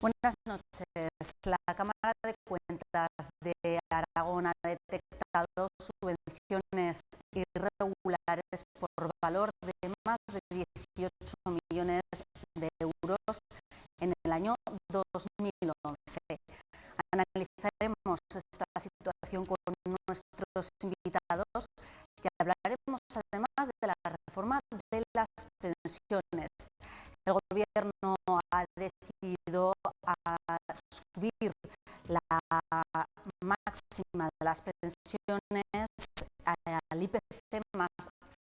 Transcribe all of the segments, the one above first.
Buenas noches. La Cámara de Cuentas de Aragón ha detectado subvenciones irregulares por valor de más de 18 millones de euros en el año 2011. Analizaremos esta situación con nuestros invitados y hablaremos además de la reforma de las pensiones. El Gobierno ha decidido subir la máxima de las pensiones al IPC más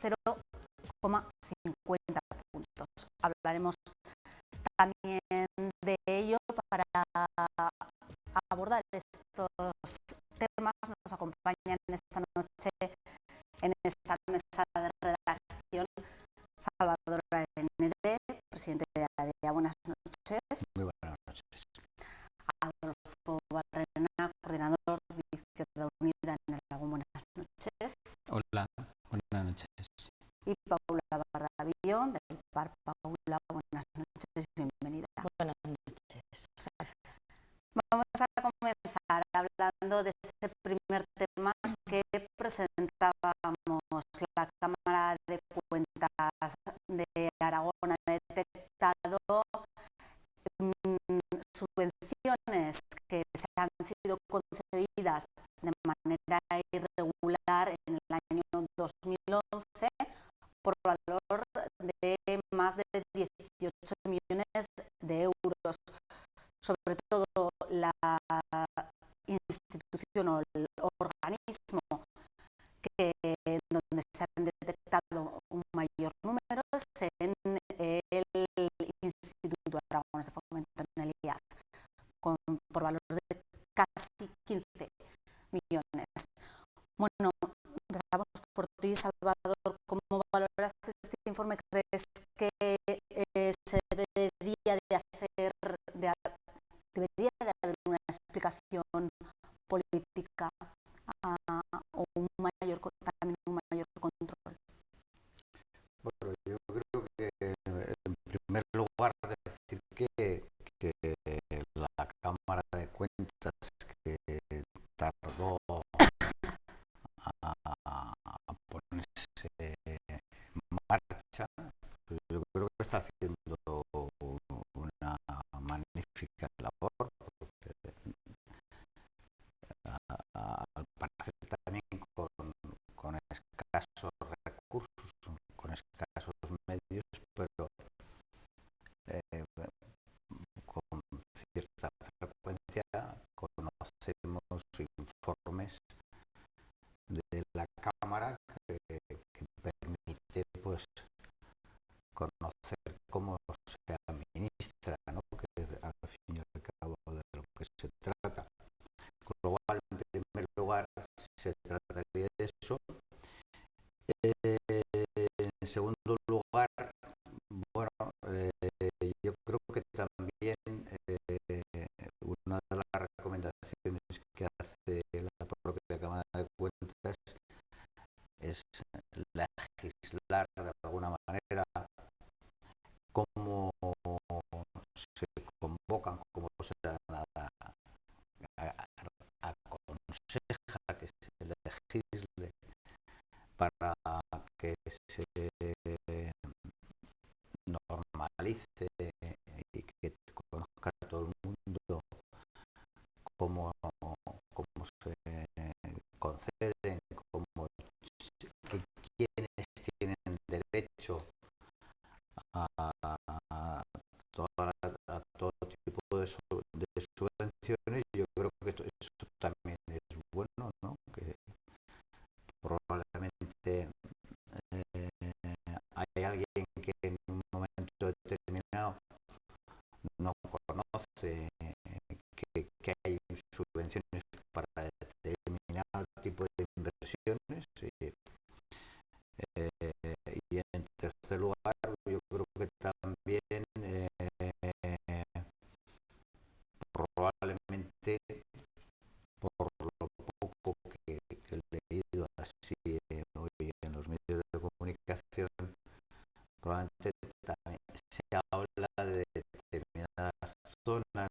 0,50 puntos. Hablaremos también de ello. Para abordar estos temas nos acompañan esta noche en esta mesa de redacción Salvador Arenere, presidente de ADEA. Buenas noches. Muy buenas noches. Adolfo Barrena, coordinador de Izquierda Unida en Aragón. Buenas noches. Hola, buenas noches. Y Paula Bardavío, del PAR. Paula, buenas noches, bienvenida. Buenas noches. Vamos a comenzar hablando de este primer tema que presentábamos. La Cámara de Cuentas de Aragón ha detectado subvenciones que se han sido concedidas de manera irregular en el año 2011 por valor de más de 18 millones de euros. Sobre todo la institución o el organismo donde se han detectado un mayor número es en el Instituto de Aragones de Fomento, en el IAF, por valor de casi 15 millones. Bueno, empezamos por ti, Salvador. ¿Cómo valoras este informe? ¿Crees que se debería de hacer, debería de haber una explicación política o también un mayor control? Bueno, yo creo que en primer lugar decir que la Cámara de Cuentas, que tardó a ponerse en marcha, yo creo que está haciendo una magnífica labor, porque al parecer también con escasos recursos, con escasos medios, pero con cierta frecuencia conocemos informes de la Cámara que permite pues conocer cómo se administra, ¿no? Que al fin y al cabo de lo que se trata. Con lo cual, en primer lugar, se trataría de eso. En segundo lugar, bueno, yo creo que también una de las recomendaciones que hace la propia Cámara de Cuentas es legislar de alguna manera cómo se convocan, cómo se aconseja que se legisle para que se normalice y que conozca todo el mundo cómo se conceden, quiénes tienen derecho a todo tipo de subvenciones. Yo creo que eso también es bueno, ¿no? Que probablemente hay alguien que en un momento determinado no conoce que hay subvenciones para determinado tipo de inversiones, y en tercer lugar yo creo que también probablemente por lo poco que he leído así hoy en los medios de comunicación, probablemente también se habla de determinadas zonas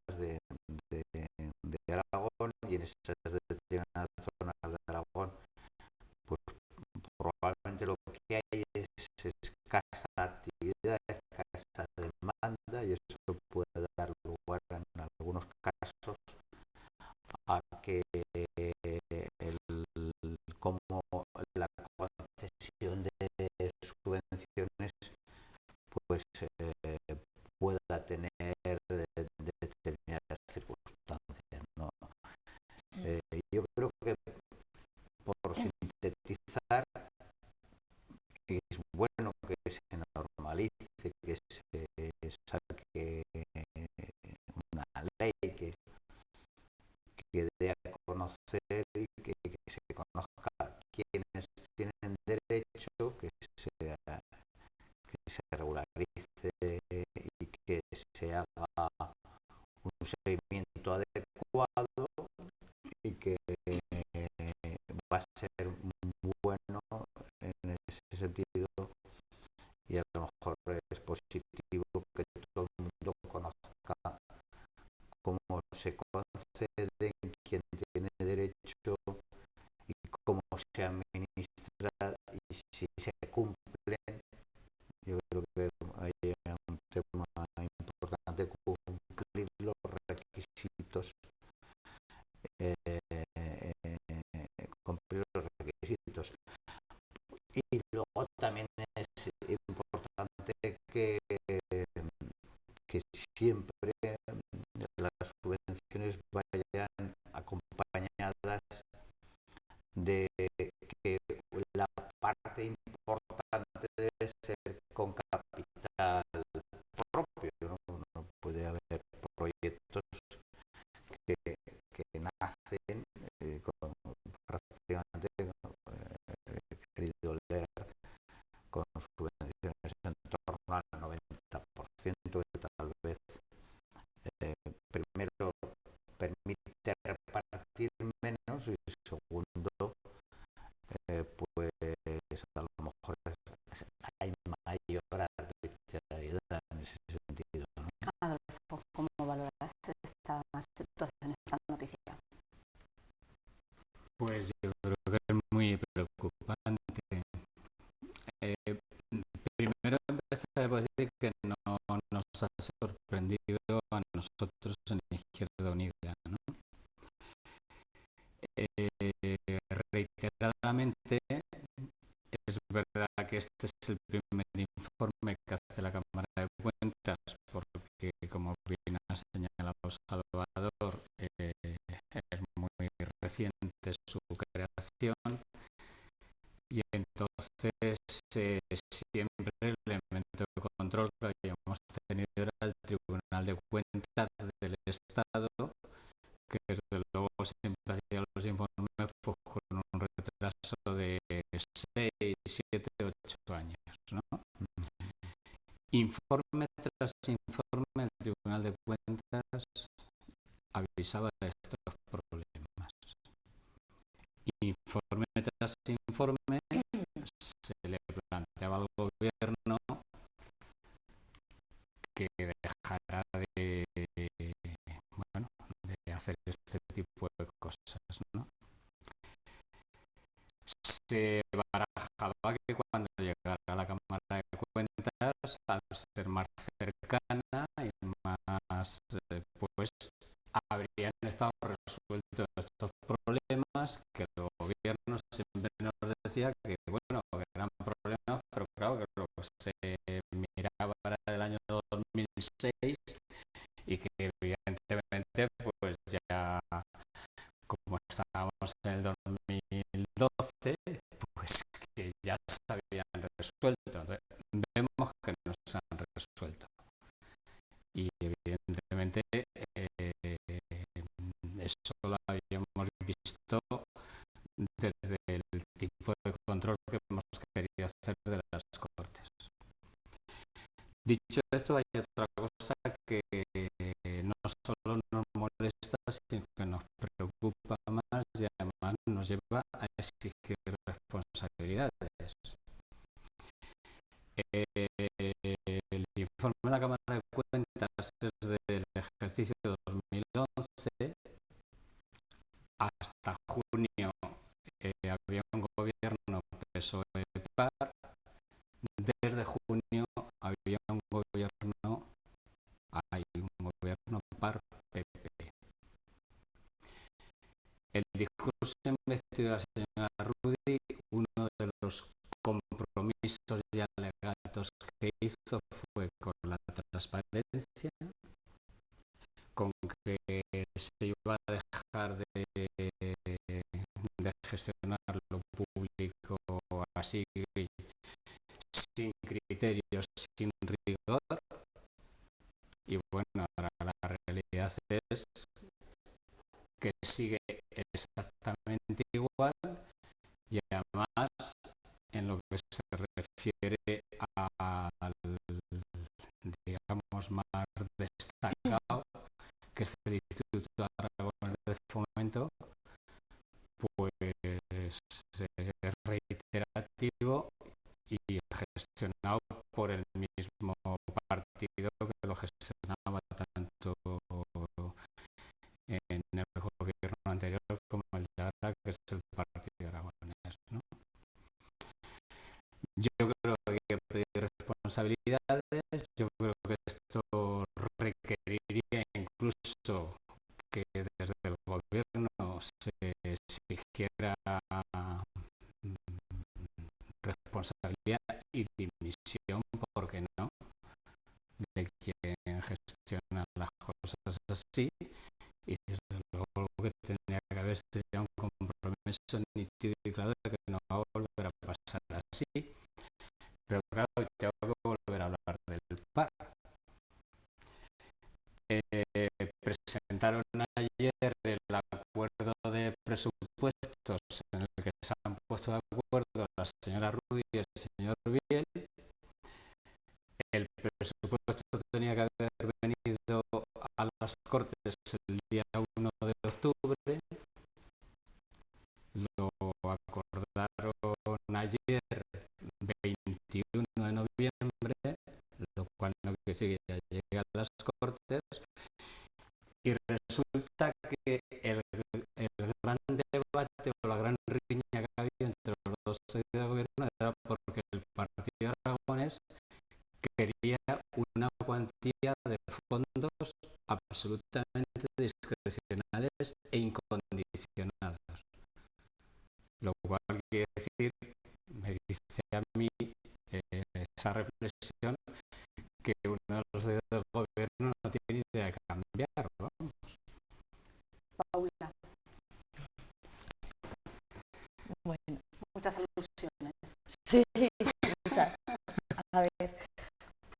esas determinadas zonas de Aragón, pues probablemente lo que hay es escasa actividad, escasa demanda, y eso puede dar lugar en algunos casos a que el, como la concesión de subvenciones pues pueda tener determinadas circunstancias, ¿no? Yo creo que, por sintetizar, es bueno que se normalice, que se saque una ley que dé a conocer y que se conozca quienes tienen derecho, que se regularice y que se haga un seguimiento adecuado, y que va a ser bueno en ese sentido, y a lo mejor es positivo que todo el mundo conozca cómo se concede, quién tiene derecho y cómo se administra y si se cumplen. Yo creo que hay un tema importante: cumplir los requisitos, cumplir los requisitos. Y luego también es importante que siempre las subvenciones vayan acompañadas de que la parte importante debe ser con capital propio, ¿no? No puede haber proyectos que nacen con prácticamente, he querido leer, con subvenciones en torno al 90%, que tal vez primero permite repartir menos, y segundo, pues a lo mejor hay mayor arbitrariedad en ese sentido, ¿no? Adolfo, ¿cómo valoras esta situación, esta noticia? Pues yo creo que es muy preocupante. Primero empezar a decir que no nos ha sorprendido a nosotros en Izquierda Unida, ¿no? Reiteradamente, es verdad que este es el primer informe que hace la Cámara de Cuentas, porque, como bien ha señalado Salvador, es muy reciente su creación, y entonces siempre el elemento de control que habíamos tenido era el Tribunal de Cuentas del Estado, que desde luego siempre hacía los informes pues, con un retraso de 6, 7, 8 años, ¿no? Informe tras informe, el Tribunal de Cuentas avisaba de estos problemas. Informe tras informe se le planteaba al gobierno que dejara de hacer este tipo de cosas, ¿no? Se barajaba que cuando llegara a la Cámara de Cuentas, al ser más cercana y más, pues habrían estado resueltos estos problemas, que el gobierno siempre nos decía que, bueno, que eran problemas, pero claro, que lo que se miraba era del año 2006, y que evidentemente pues ya, como estábamos en el 2012, pues que ya se habían resuelto. Entonces, vemos que no se han resuelto. Y evidentemente eso lo habíamos visto desde el tipo de control que hemos querido hacer de las Cortes. Dicho esto, hay otra cosa que no solo nos molesta, sino que nos preocupa más, y además nos lleva a exigir responsabilidades. El informe de la Cámara de Cuentas es del ejercicio 2011, compromisos y alegatos que hizo fue con la transparencia, con que se iba a dejar de gestionar lo público así, sin criterios, sin rigor. Y bueno, ahora la realidad es que sigue exactamente igual, y además en lo que se refiere al, digamos, más destacado, que es el Instituto Aragón de Fomento, pues es reiterativo y gestionado por el mismo partido que lo gestionaba tanto en el gobierno anterior como el de ahora, que es el Partido Aragonés, ¿no? Yo creo que hay que pedir responsabilidades. Yo creo que esto requeriría incluso que desde el gobierno se exigiera responsabilidad y dimisión, ¿por qué no?, de quien gestiona las cosas así. Y desde luego lo que tendría que haber sería un compromiso nítido y claro de que no va a volver a pasar así. Pero claro, tengo que volver a hablar del PAR. Presentaron ayer el acuerdo de presupuestos en el que se han puesto de acuerdo la señora Rubio y el señor Biel. El presupuesto tenía que haber venido a las Cortes el día 1 de octubre. Lo acordaron ayer, 21 de noviembre, lo cual no quiere decir que ya llegue a las Cortes. Y resulta que el gran debate o la gran riña que había entre los dos de gobierno era porque el Partido Aragonés quería una cuantía de fondos absolutamente discrecionales e incondicionados. Lo cual quiere decir, me dice a mí esa reflexión, que uno de los del gobierno no tiene idea de cambiar, vamos. Paula. Bueno, Muchas alusiones. sí, muchas. A ver,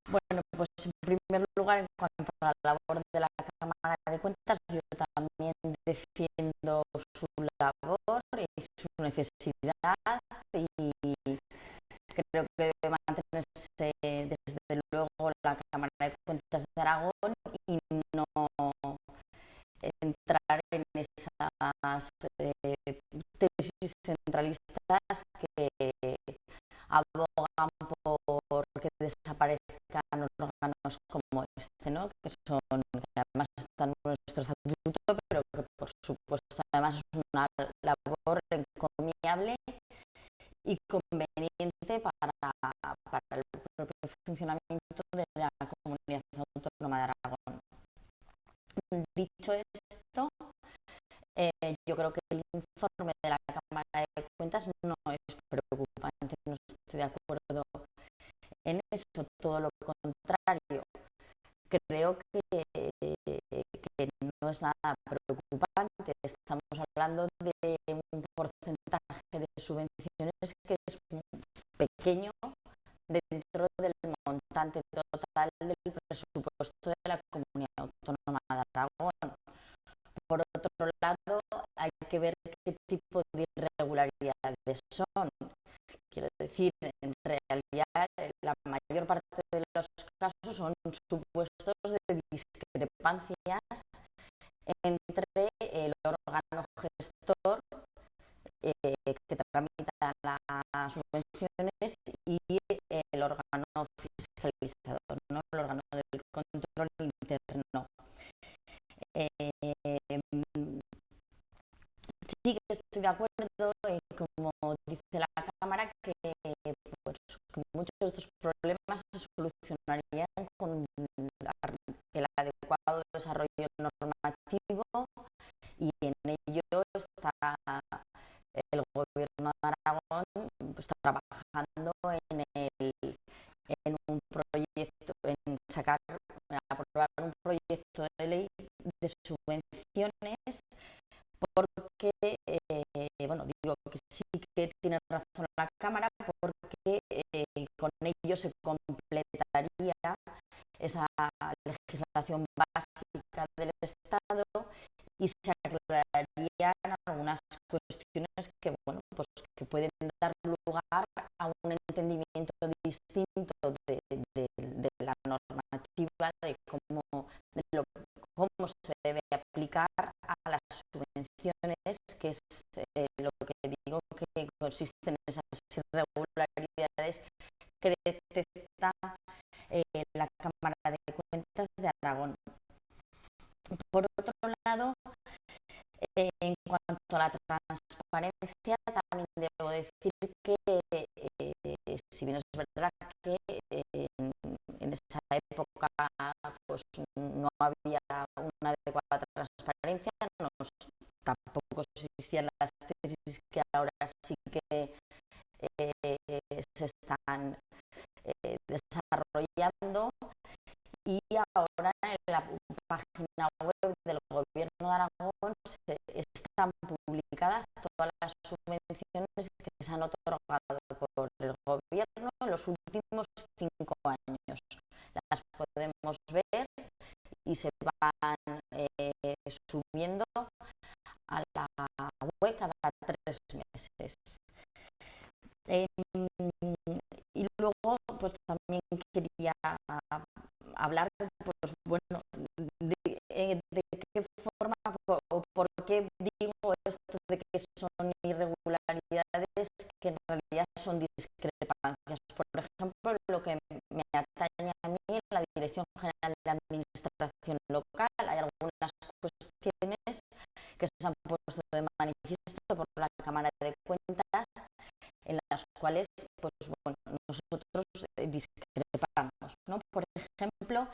bueno, pues en primer lugar, en cuanto a la labor de la Cámara de Cuentas, yo también defiendo su labor y su necesidad, y creo que debe mantenerse desde luego la Cámara de Cuentas de Aragón y no entrar en esas tesis centralistas que abogan por que desaparezcan órganos como este, ¿no?, que además están en nuestro estatuto, pero que por supuesto además es una labor encomiable y conveniente para el propio funcionamiento de la Comunidad Autónoma de Aragón. Dicho esto, yo creo que el informe de la Cámara de Cuentas no es preocupante, no estoy de acuerdo en eso, todo lo contrario. Creo que no es nada preocupante. Estamos hablando de un porcentaje de subvenciones que es pequeño dentro del montante total del presupuesto de la Comunidad Autónoma de Aragón. Por otro lado, hay que ver qué tipo de irregularidades son. Quiero decir, en realidad, la mayor parte de los casos son supuestos de discrepancias entre el órgano gestor que tramita las subvenciones y el órgano fiscalizador, ¿no?, el órgano del control interno. Sí que estoy de acuerdo, como dice la Cámara, que pues, que muchos de estos problemas se solucionarían con el adecuado desarrollo normativo, y en ello está el Gobierno de Aragón, pues, trabajando en un proyecto, aprobar un proyecto de ley de subvenciones, porque, bueno, digo que sí que tiene razón la Cámara, porque con ello se completaría esa legislación básica del Estado y se aclararían algunas cuestiones que, bueno, pues que pueden dar lugar a un entendimiento distinto de la normativa, de cómo se debe aplicar a las subvenciones, que es lo que digo que consiste en esas irregularidades que detecta la Cámara de Cuentas de Aragón. Por otro lado, en cuanto a la transparencia, también debo decir que, si bien es verdad que en esa época pues, no había una adecuada transparencia, tampoco existían las tesis que ahora sí que se están desarrollando, y ahora en la página web del Gobierno de Aragón están publicadas todas las subvenciones que se han otorgado por el Gobierno en los últimos 5 años. Las podemos ver y se van subiendo a la web cada 3 meses. Y luego, pues también quería hablar, pues bueno, de qué forma o por qué digo esto de que son irregularidades que en realidad son discrepancias. Por ejemplo, lo que me atañe a mí en la Dirección General de Administración Local, hay algunas cuestiones que se han puesto de manifiesto por la Cámara de Cuentas, en las cuales, pues bueno, nosotros discrepamos, ¿no? Por ejemplo,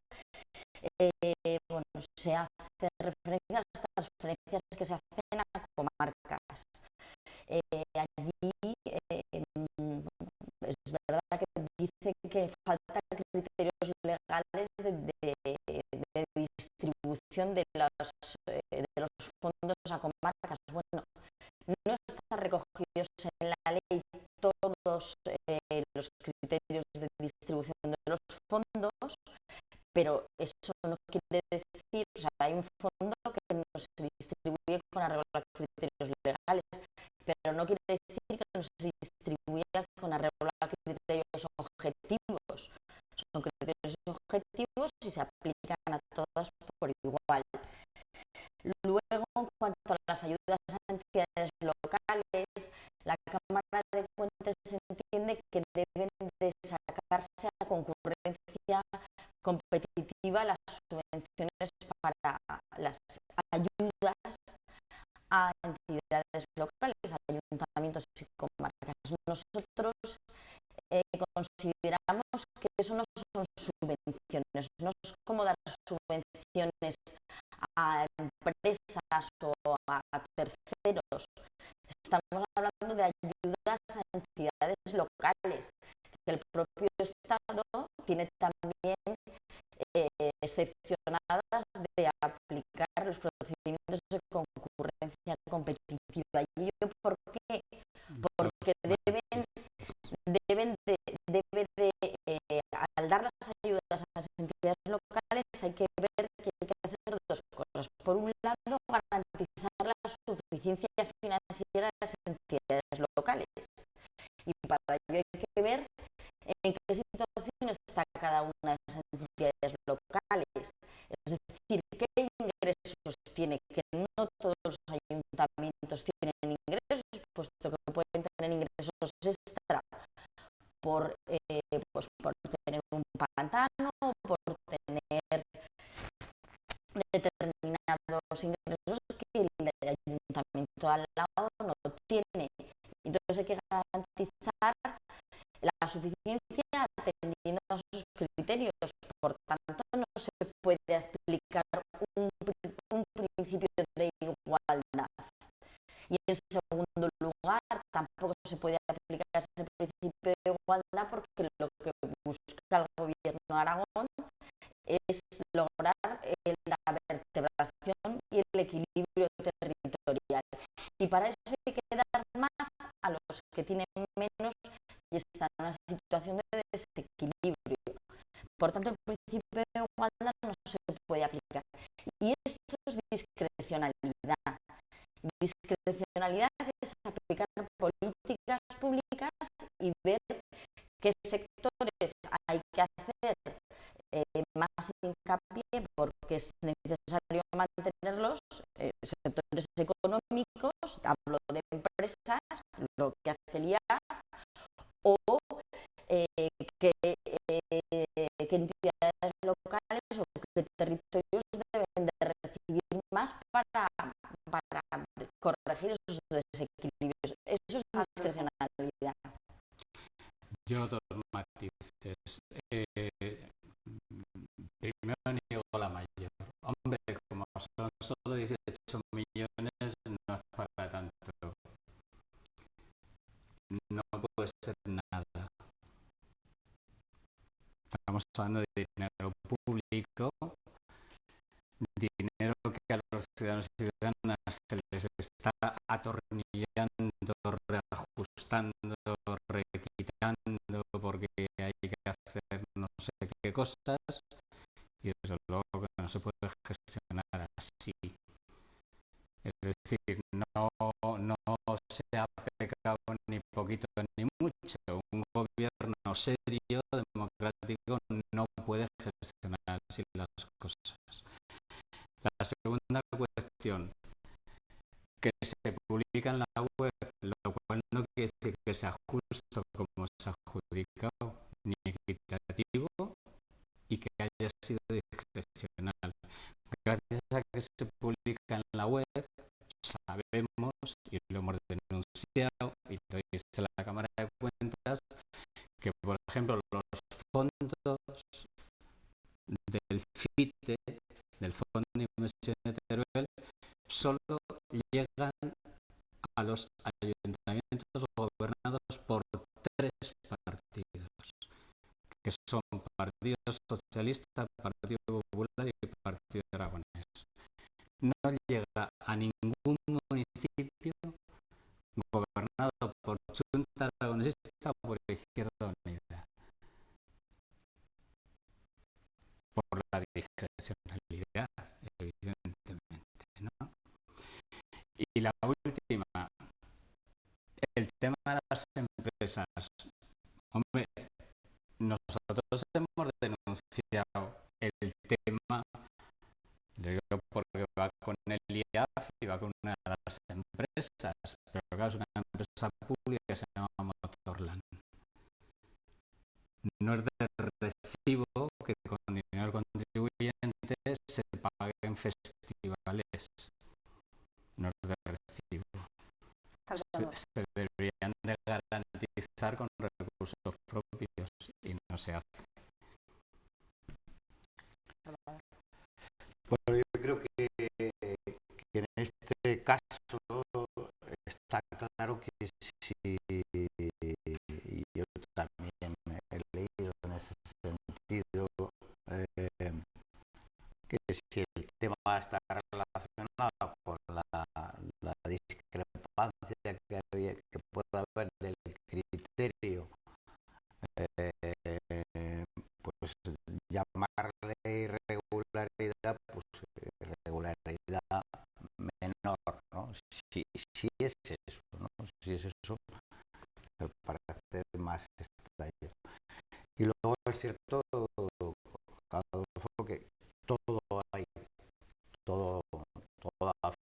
bueno, se hace referencia a las transferencias que se hacen a comarcas. Allí es verdad que dice que falta criterios legales de distribución de los fondos a comarcas. Bueno, no están recogidos en la ley todos los criterios de distribución de los fondos, pero eso no quiere decir, o sea, hay un fondo que no se distribuye con arreglo a criterios legales, pero no quiere decir que no se distribuya con arreglo a criterios objetivos. Son criterios objetivos y se aplican a todas por igual. Luego, en cuanto a las ayudas a entidades locales, la Cámara de Cuentas entiende que deben de sacarse a concurrencia competitiva las subvenciones para las ayudas a entidades locales, ayuntamientos y comarcas. Nosotros consideramos que eso no son subvenciones, no es como dar subvenciones a empresas o a terceros. Estamos hablando de ayudas a entidades locales, que el propio Estado tiene también excepcionadas de aplicar los procedimientos de concurrencia competitiva. ¿Y ello por qué? Porque al dar las ayudas a las entidades locales hay que ver que hay que hacer dos cosas. Por un lado, garantizar la suficiencia financiera de las entidades locales. Y para ello hay que ver en qué situación está cada una de esas entidades locales. Es decir, qué ingresos tiene, que no todos los ayuntamientos tienen ingresos, puesto que pueden tener ingresos extra por tener un pantano, por tener determinados ingresos que el ayuntamiento al lado no tiene. Entonces hay que garantizar la suficiencia atendiendo a sus criterios. Por tanto, no se puede aplicar un principio de igualdad. Y en segundo lugar, tampoco se puede aplicar ese principio de igualdad igualdad porque lo que busca el Gobierno de Aragón es lograr la vertebración y el equilibrio territorial. Y para eso hay que dar más a los que tienen menos y están en una situación de desequilibrio. Por tanto, el principio de igualdad no se puede aplicar. Y esto es discrecionalidad. Discrecionalidad es aplicar políticas públicas y ver qué sectores hay que hacer más hincapié porque es necesario mantenerlos, sectores económicos, hablo de empresas, lo que hace el IAF, o qué entidades locales o qué territorios deben de recibir más para corregir esos desequilibrios. Eso es discrecionalidad. Yo dos matices. Primero niego la mayor. Hombre, como son solo 18 millones, no es para tanto. No puede ser nada. Estamos hablando de dinero público, dinero que a los ciudadanos y ciudadanas se les está atornillando, reajustando, requitando, porque hay que hacer no sé qué cosas, y desde luego que no se puede gestionar así. Es decir, no se ha pecado ni poquito ni mucho. Un gobierno serio, democrático, no puede gestionar así las cosas. La segunda cuestión, que se publica en la web, lo cual no quiere decir que sea justo como se ha adjudicado, ni equitativo, y que haya sido discrecional. Gracias a que se publica en la web, sabemos, y lo hemos denunciado, y lo dice la Cámara de Cuentas, que, por ejemplo, los fondos del FITE, del Fondo de Inversión de Teruel, solo llegan a los ayuntamientos gobernados por 3 partidos, que son Partido Socialista, Partido Popular y Partido Aragonés. No llega a ningún municipio gobernado por Junta Aragonesista o por Izquierda Unida, por la discrecionalidad, evidentemente, ¿no? Y la última, el tema de las empresas. Hombre, nosotros hemos denunciado el tema, lo digo porque va con el IAF y va con una de las empresas, pero claro, es una empresa pública que se llama Motorland. No es de recibo que con dinero contribuyente se paguen festivales. No es de recibo. Se deberían de garantizar con recursos propios y no se hace. Bueno, yo creo que en este caso está claro que si yo también he leído en ese sentido que si el tema está relacionado con la discrepancia que pueda haber del criterio, pues llamarle irregularidad, pues irregularidad menor, ¿no? Si es eso, ¿no? Si es eso, al parecer más estallo. Y luego es cierto, Adolfo, que toda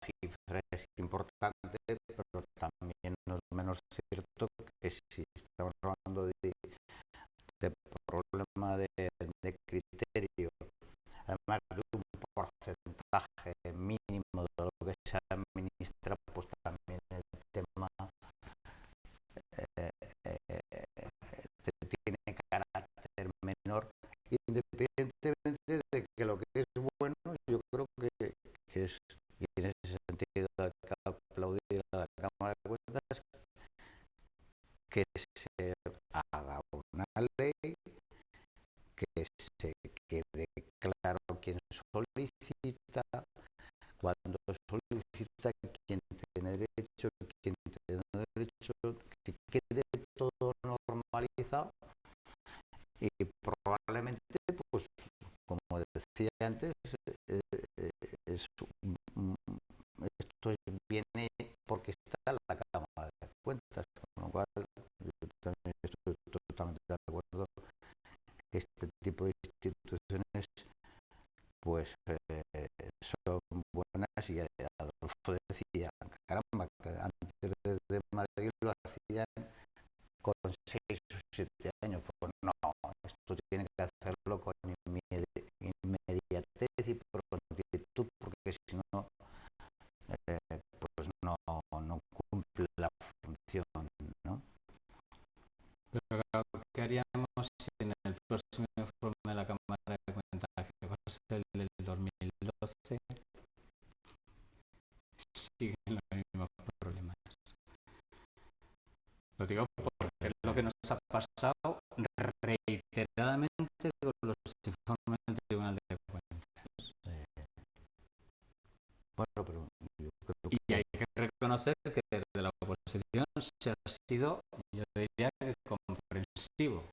cifra es importante, pero también no es menos cierto que si estamos hablando de problema de criterio, además de un porcentaje mínimo de lo que se administra, pues también el tema tiene carácter menor, independientemente de que lo que es bueno, yo creo que es, y en ese sentido hay que aplaudir a la Cámara de Cuentas, que se haga una ley que se quede claro quién solicita, cuando solicita, quién tiene derecho, quién tiene derecho, que quede todo normalizado y probablemente, pues, como decía antes, es, esto viene porque está en la Cámara de Cuentas, con lo cual yo también estoy totalmente de acuerdo que este tipo de instituciones pues son buenas y Adolfo decía, caramba, que antes de Madrid lo hacían con 6 o 7 años, pues no, esto tiene que hacerlo con inmediatez y prontitud, porque si no, pues no cumple la función, ¿no? Pero claro, ¿qué haríamos si en el próximo informe de la Cámara de Cuentas, que va a ser el del 2012, siguen los mismos problemas? Lo digo porque es lo que nos ha pasado reiteradamente con los informes del Tribunal de Cuentas. Bueno, pero yo creo Y hay que reconocer que desde la oposición se ha sido, yo diría que comprensivo,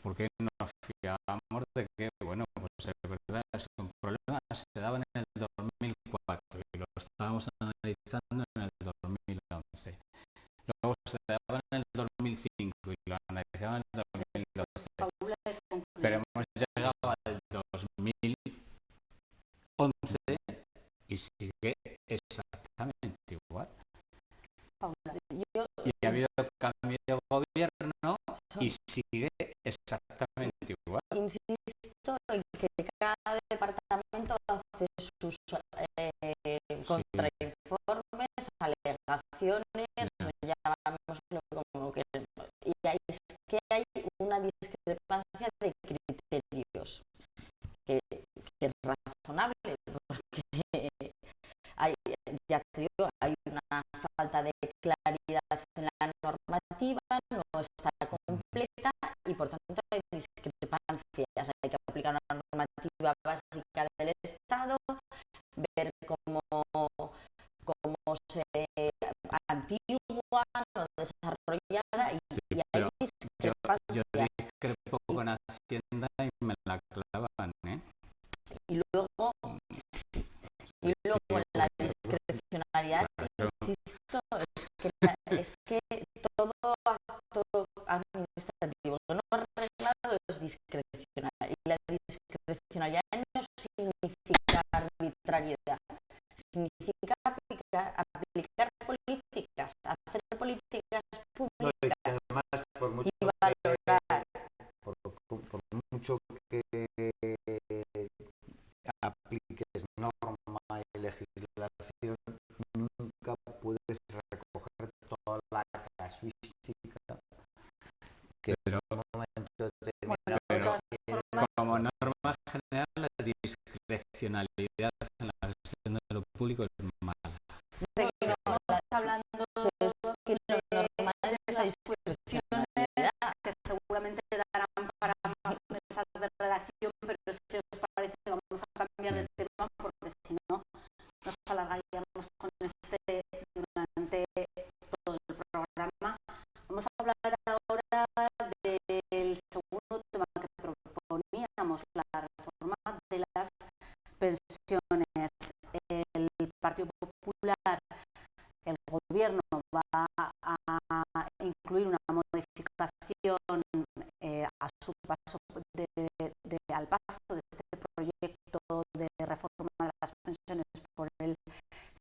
porque nos fiábamos de que, bueno, pues es verdad, es un problema, se daba en el 2004 y lo estábamos analizando en el 2011. Luego se daba en el 2005 y lo analizaban en el 2012. Pero hemos llegado al 2011 y sigue exactamente igual. Y ha habido cambio de gobierno y sigue exactamente igual. Insisto en que cada departamento hace sus contrainformes, alegaciones, llamámoslo como queremos. Y es que hay una discrepancia de criterios que es razonable, porque ya te digo, hay una falta de claridad en la normativa, no está completa y por tanto hay discrepancias. Hay que aplicar una normativa básica del Estado, ver cómo se antiguan o desarrollada y hay discrepancias. Yo discrepo con Hacienda y me la clavan, ¿eh? Y luego en la discrecionalidad, insisto, es que todo acto administrativo no arreglado es discrecional y la discrecionalidad no significa arbitrariedad, significa aplicar políticas, hacer políticas públicas y valorar. por mucho que apliques norma y legislación, nunca puedes recoger toda la casuística que en un momento determinado. Como norma general, la discrecionalidad en la gestión de lo público es mala. Seguimos hablando que lo normal es la discusiones que seguramente darán para más mesas de redacción, pero si os parece vamos a cambiar de tema porque si no nos alargaríamos con este durante todo el programa. Vamos a hablar ahora del segundo tema que proponíamos, la reforma de las pensiones. El Partido Popular, el Gobierno va a incluir una modificación a su paso al paso de este proyecto de reforma de las pensiones por el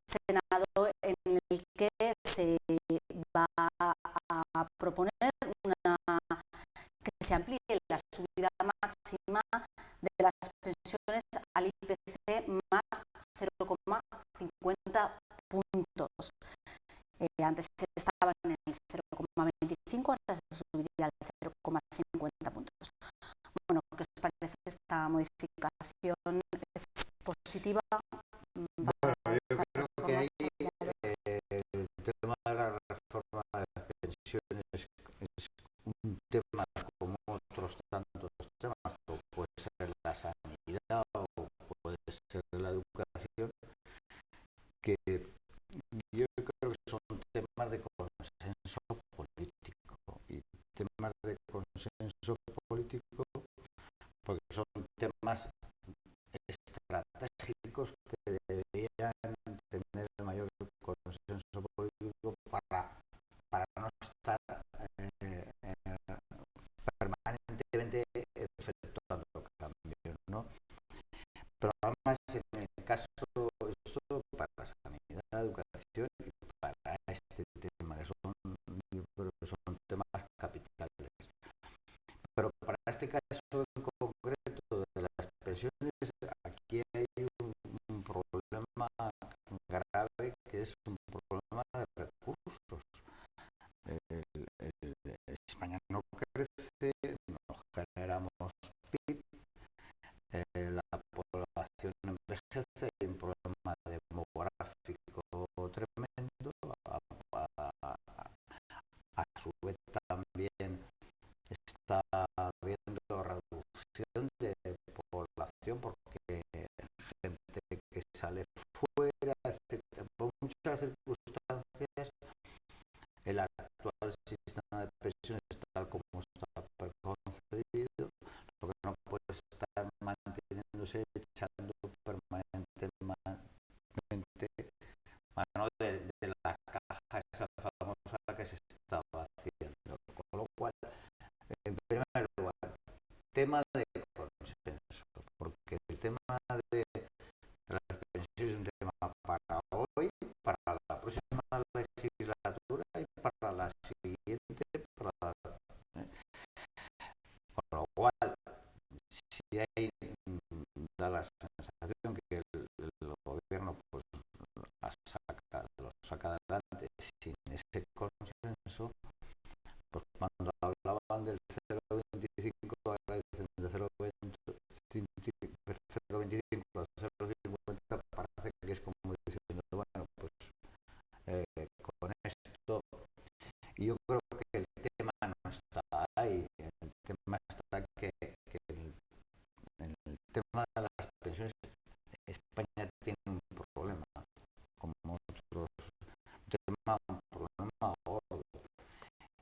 Senado, en el que se va a proponer que se amplíe la subida máxima de las pensiones al IPC más 0,50 puntos. Antes estaban en el 0,25, ahora se subiría al 0,50 puntos. Bueno, ¿qué os parece esta modificación? ¿Es positiva? Bueno, yo creo que ahí el tema de la reforma de las pensiones es tema como otros tantos temas, o puede ser la sanidad o puede ser la educación, que yo creo que son temas de consenso político, y temas de consenso político porque son temas estratégicos que deberían tener el mayor consenso político para no estar permanentemente efectuando cambios, ¿no? Pero además, en el caso esto para la sanidad, la educación y para este tema, que son, yo creo que son temas capitales. Pero para este caso en concreto de las pensiones, aquí hay un problema grave, que es un problema de recursos. España no crece, no generamos PIB, la población envejece, hay un problema demográfico tremendo, a su vez también está habiendo reducción de población porque gente que sale fuera, etcétera. Por muchas circunstancias, el actual sistema de pensiones, tal como está concebido, lo que no puede estar manteniéndose echando permanentemente mano de la caja esa famosa que se estaba haciendo. Con lo cual, en primer lugar, tema de consenso, porque el tema de las pensiones es un tema para hoy, para la próxima legislatura y para la siguiente. Con lo cual, si hay, da la sensación que el gobierno pues lo saca adelante sin ese consenso, pues cuando hablaban del 0,25 ahora dicen de 0,25 a 0,50, parece que es como diciendo, bueno, pues con esto. Y yo creo que el tema no está ahí, el tema está que en el tema de las pensiones España tiene un problema, como otros, un problema gordo,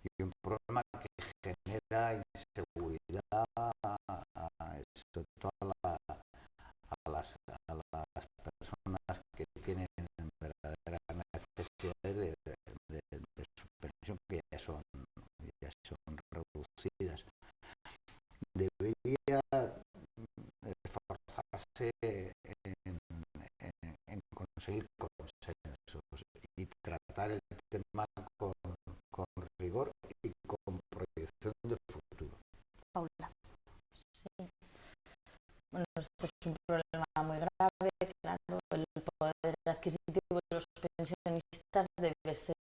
y un problema que genera inseguridad sobre todo a las personas que tienen verdaderas necesidades de su pensión, que ya son reducidas. Debería esforzarse en conseguir consensos y tratar el tema con rigor y con proyección de futuro. Paula. Sí. Bueno, esto es un problema muy grave, claro. El poder adquisitivo de los pensionistas debe ser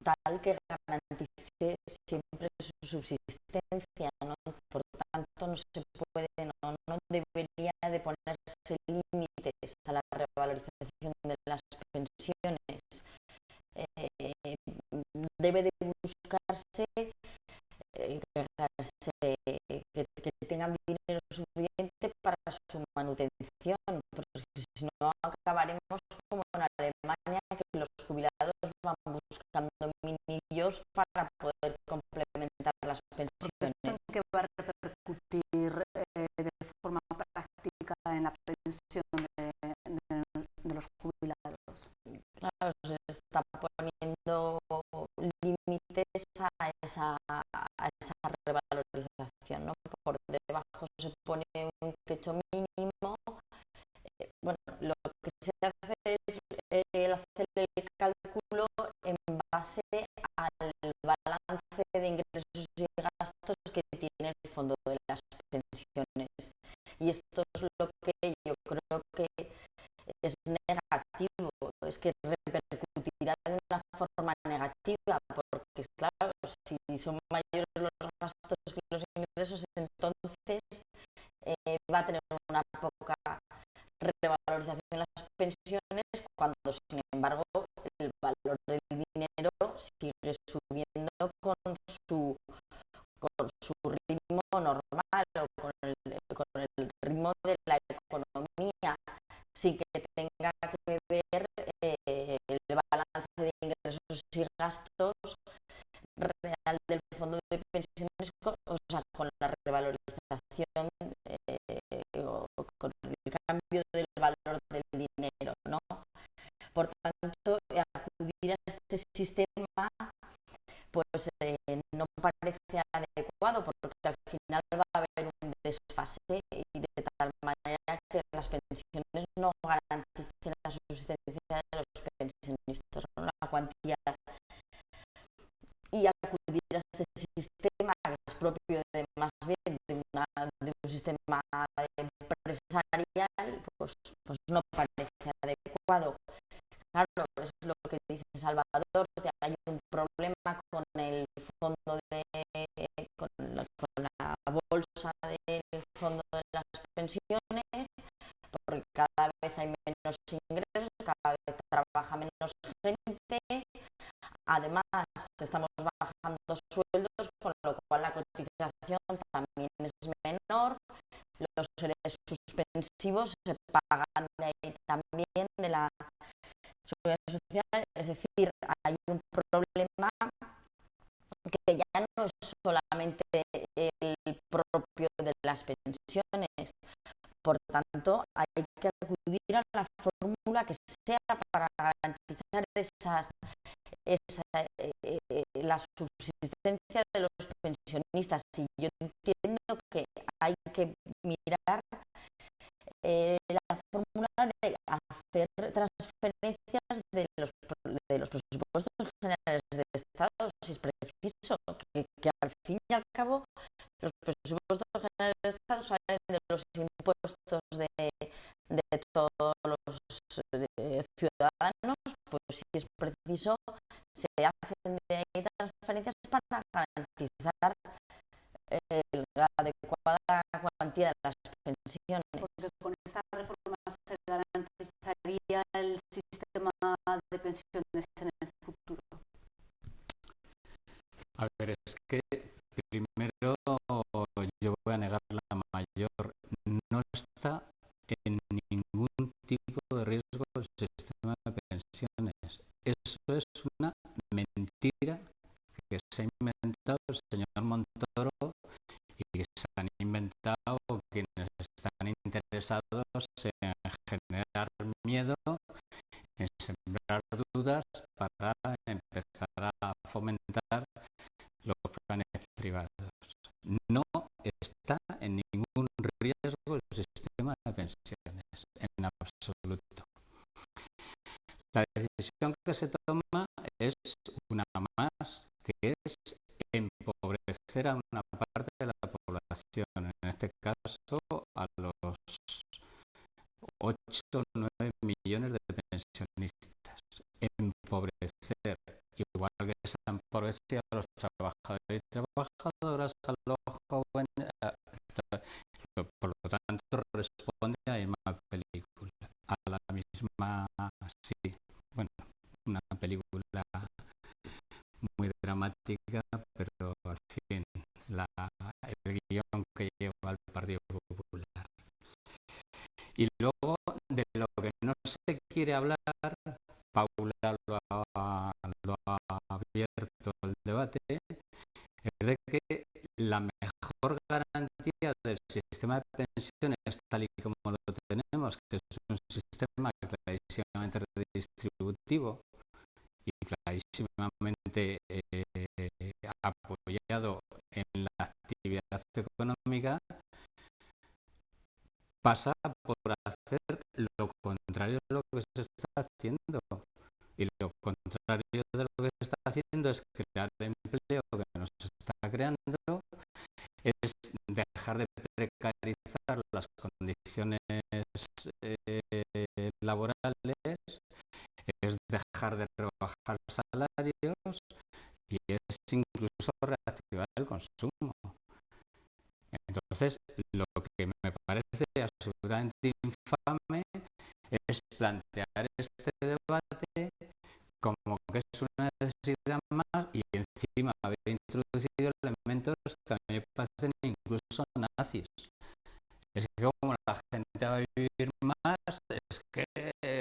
tal que garantice siempre su subsistencia, ¿no? Por tanto, no se puede, no debería de ponerse límites a la revalorización de las pensiones. Debe de buscarse que tengan dinero suficiente para su manutención, porque si no acabaremos como en Alemania, que los jubilados van buscando minillos para poder complementar las pensiones. ¿Esto que va a repercutir de forma práctica en la pensión de los jubilados? Claro, se está poniendo límites a esa revalorización, ¿no? Por debajo se pone un techo mínimo. Bueno, lo que se hace es hacer el cálculo en base al balance de ingresos y gastos que tiene el fondo de las pensiones. Y esto es lo que yo creo que es negativo, es que repercutirá de una forma negativa, porque claro, si son mayores los gastos que los ingresos, entonces va a tener una poca revalorización de las pensiones, cuando sin embargo el valor del dinero sigue subiendo con su ritmo normal o con el ritmo de la economía, sin que tenga que ver el balance de ingresos y gastos real del fondo de pensiones, o sea, con la revalorización o con el cambio del valor del dinero, ¿no? Por tanto, acudir a este sistema pues no parece adecuado, porque al final va a haber un desfase y de tal manera que las pensiones no garanticen la subsistencia de los pensionistas, ¿no? La cuantía, y acudir a este sistema, que es propio de más bien de un sistema empresarial, pues no parece adecuado. Claro, es lo que dice Salvador, que hay un problema con el fondo con la bolsa del fondo de las pensiones, porque cada vez hay menos ingresos, cada vez trabaja menos gente, además estamos bajando sueldos, con lo cual la cotización también es menor, los seres suspensivos se pagan de ahí también de la seguridad social, es decir, hay un problema que ya no es solamente el propio de las pensiones. Por tanto, hay que acudir a la fórmula que sea para garantizar la subsistencia de los pensionistas. Y yo entiendo que hay que mirar la fórmula de hacer transferencias de los presupuestos generales del Estado, si es preciso, que al fin y al cabo los presupuestos generales del Estado salen de los impuestos de todos los ciudadanos, pues si es preciso se hacen de ahí transferencias para garantizar la adecuada cuantía de las pensiones. Porque con esta reforma se garantizaría el sistema de pensiones en el futuro. A ver, es que primero yo voy a negar la mayor. No está en ningún tipo de riesgo el sistema de pensiones. Eso es una mentira que se ha inventado el señor Montoro y que se han inventado quienes están interesados en generar miedo, en sembrar dudas para empezar a fomentar los planes privados. No está en ningún riesgo el sistema de pensiones, en absoluto. La decisión que se toma es una más, que es empobrecer a una parte de la población, en este caso a los 8 o 9 millones de pensionistas. Empobrecer, igual que se han empobrecido a los trabajadores y trabajadoras, a los jóvenes, por lo tanto responde a la misma película, a la misma, sí, bueno, una película muy dramática, pero al fin el guión que lleva el Partido Popular. Y luego, de lo que no se quiere hablar, Paula lo ha abierto el debate, es de que la mejor garantía del sistema de pensiones, tal y como lo tenemos, que es un sistema clarísimamente redistributivo y clarísimamente apoyado en la actividad económica, pasa por hacer lo contrario de lo que se está haciendo. Y lo contrario de lo que se está haciendo es crear empleo que no se está creando, es dejar de precarizar las condiciones laborales, es dejar de rebajar salarios y es incluso reactivar el consumo. Entonces, lo que me parece absolutamente infame es plantear este debate como que es una necesidad más y encima haber introducido nazis. Es que como la gente va a vivir más, es que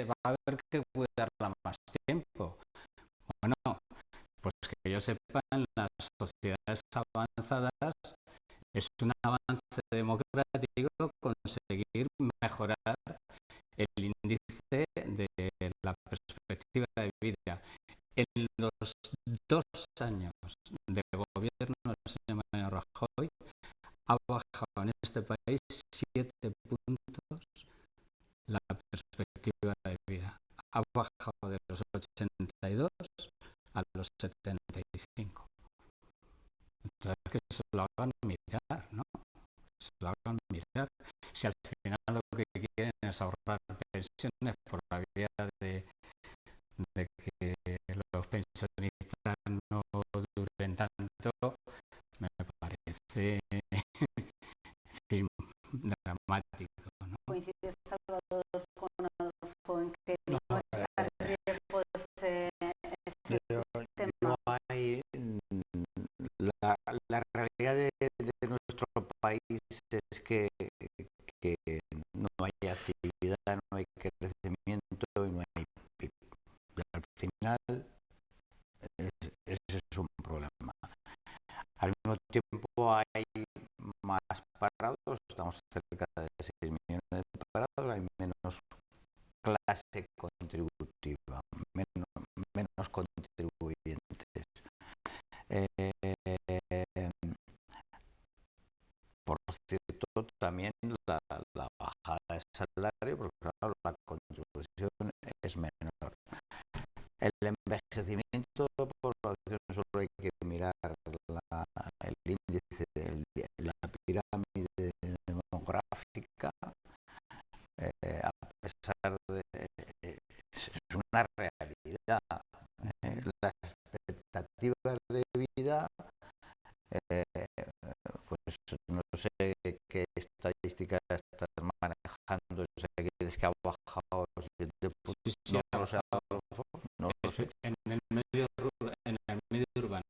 va a haber que cuidarla más tiempo. Bueno, pues que yo sepa, en las sociedades avanzadas es un avance democrático conseguir mejorar el índice de la perspectiva de vida. En los 2 años de gobierno del señor Mariano Rajoy ha bajado en este país 7 puntos la perspectiva de vida. Ha bajado de los 82 a los 75. Entonces, que se lo hagan mirar, ¿no? Se lo hagan mirar. Si al final lo que quieren es ahorrar pensiones por la vía de que los pensionistas no duren tanto, me parece en fin, dramático, ¿no? ¿Coincide Salvador con Adolfo en que No, no está en riesgo ese sistema? yo hay, la realidad de nuestro país es que no hay actividad, no hay crecimiento y no hay PIB. Y al final ese es un problema. Al mismo tiempo hay más parados, estamos cerca de 6 millones de parados, hay menos clase contributiva, menos contribuyentes. Por cierto, también la bajada de salario, porque claro, la contribución es menor. El envejecimiento de la población, solo hay que mirar el índice, la pirámide demográfica, a pesar de... es una realidad. Las expectativas de vida, pues no sé qué estadísticas estás manejando, o sea, que dices que ha bajado 7 puntos, Sí, no lo sé, no lo sé. en el medio urbano. En el medio rural,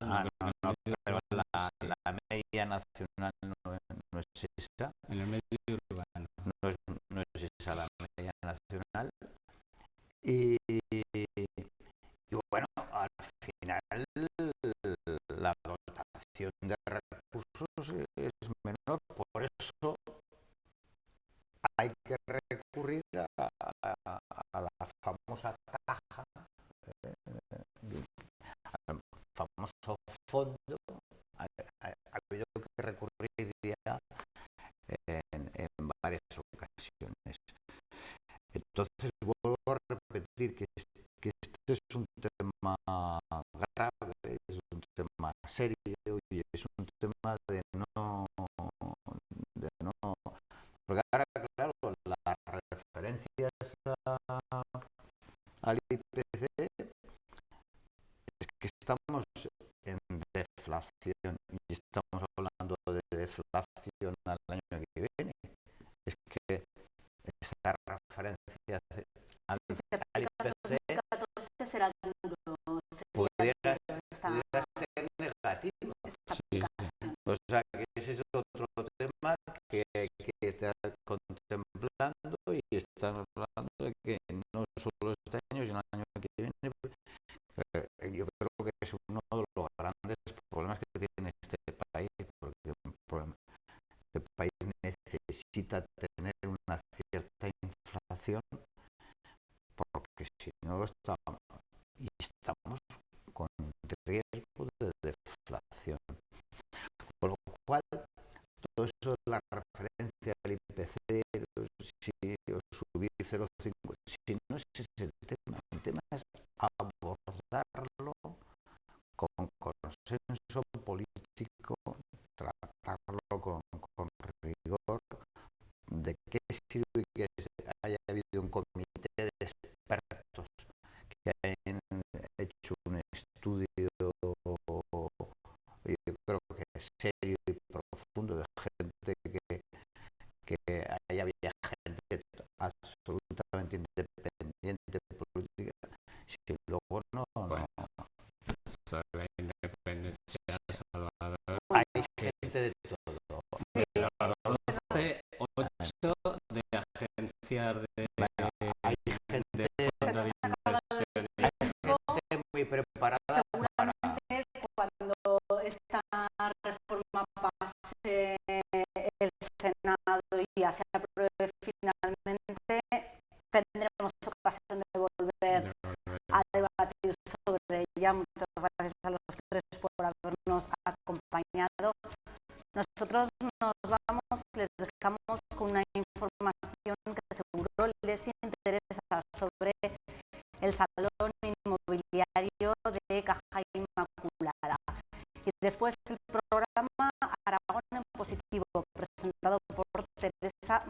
No, pero urbano, la media nacional no es esa, en el medio urbano. no es esa la media nacional. Y bueno, al final la dotación de recursos es menor, por eso hay que recurrir a la famosa caja, al famoso fondo. Ha habido que recurrir ya en varias ocasiones. Entonces vuelvo a repetir que este es un tema grave, es un tema serio y es un tema de no... Porque ahora, claro, las referencias al IPC es que estamos en deflación y estamos hablando de deflación al año que viene. Es que esa referencia al Si se aplica en IPC 2014 será duro, pudiera esta ser negativo. Sí, aplicación. O sea, que ese es otro tema que está contemplando y están hablando de que no solo este año, sino el año que viene, yo creo que es uno de los grandes problemas que tiene este país, porque este país necesita tener una cierta inflación, porque si no estamos con riesgo de deflación. Con lo cual, todo eso de la referencia al IPC, si subir 0,5, si no es ese el tema es abordarlo con consenso político, tratarlo con rigor, de qué sirve que haya habido un comité de expertos que hayan hecho un estudio, yo creo que serio y profundo, de gente que había gente absolutamente independiente política, si luego bueno, sobre la independencia de Salvador. hay gente de ya, muchas gracias a los tres por habernos acompañado. Nosotros nos vamos, les dejamos con una información que seguro les interesa sobre el Salón Inmobiliario de Caja Inmaculada. Y después el programa Aragón en Positivo, presentado por Teresa